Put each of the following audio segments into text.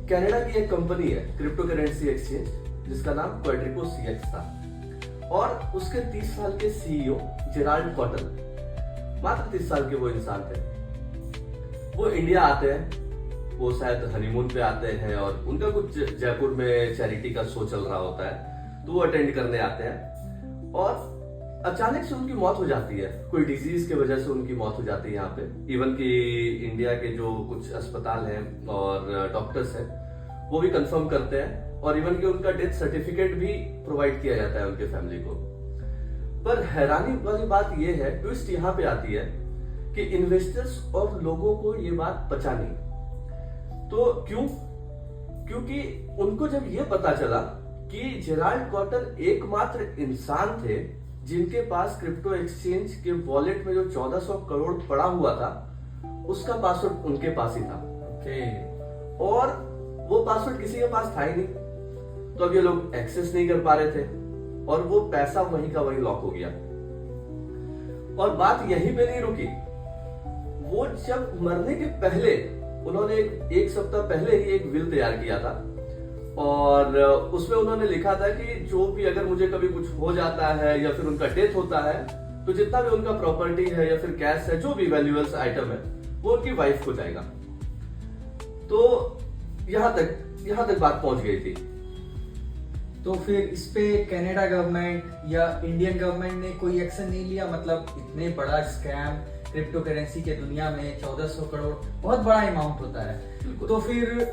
Canada की एक company है क्रिप्टो करेंसी एक्सचेंज जिसका नाम क्वाड्रिको सीएक्स था और उसके 30 साल के सीईओ जेराल्ड कॉटल, मात्र 30 साल के वो इंसान थे। वो इंडिया आते हैं, वो शायद हनीमून पे आते हैं और उनका कुछ जयपुर में चैरिटी का शो चल रहा होता है तो वो अटेंड करने आते हैं और अचानक से उनकी मौत हो जाती है। कोई डिजीज की वजह से उनकी मौत हो जाती है यहाँ पे। इवन कि इंडिया के जो कुछ अस्पताल हैं और डॉक्टर्स हैं वो भी कंफर्म करते हैं और इवन कि उनका डेथ सर्टिफिकेट भी प्रोवाइड किया जाता है उनके फैमिली को। पर हैरानी वाली बात यह है, ट्विस्ट यहाँ पे आती है कि इन्वेस्टर्स और लोगों को ये बात पचा नहीं। तो क्यों? क्योंकि उनको जब ये पता चला कि जेराल्ड कॉटल एकमात्र इंसान थे जिनके पास क्रिप्टो एक्सचेंज के वॉलेट में जो 1400 करोड़ पड़ा हुआ था उसका पासवर्ड उनके पास ही था। और वो पासवर्ड किसी के पास था ही नहीं, तो अब ये लोग एक्सेस नहीं कर पा रहे थे और वो पैसा वहीं का वहीं लॉक हो गया। और बात यहीं पे नहीं रुकी, वो जब मरने के पहले उन्होंने एक सप्ताह पहले ही एक विल तैयार किया था और उसमें उन्होंने लिखा था कि जो भी अगर मुझे कभी कुछ हो जाता है या फिर उनका डेथ होता है तो जितना भी उनका प्रॉपर्टी है या फिर कैश है, जो भी वैल्यूएबल आइटम है, वो उनकी वाइफ को जाएगा। तो यहां तक बात पहुंच गई थी। तो फिर इस पे कनाडा गवर्नमेंट या इंडियन गवर्नमेंट ने कोई एक्शन नहीं लिया? मतलब इतने बड़ा स्कैम क्रिप्टो करेंसी के दुनिया में 1400 करोड़ बहुत बड़ा अमाउंट होता है, तो फिर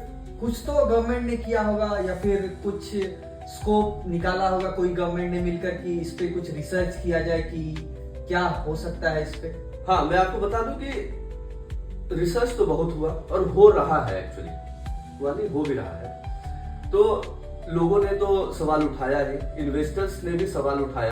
कुछ तो गवर्नमेंट ने किया होगा या फिर कुछ स्कोप निकाला होगा कोई गवर्नमेंट ने मिलकर कि इस पे कुछ रिसर्च किया जाए कि क्या हो सकता है इस पे। हाँ, मैं आपको बता दूं कि रिसर्च तो बहुत हुआ और हो रहा है, एक्चुअली हुआ नहीं, हो भी रहा है। तो लोगों ने तो सवाल उठाया है, इन्वेस्टर्स ने भी सवाल उठाया।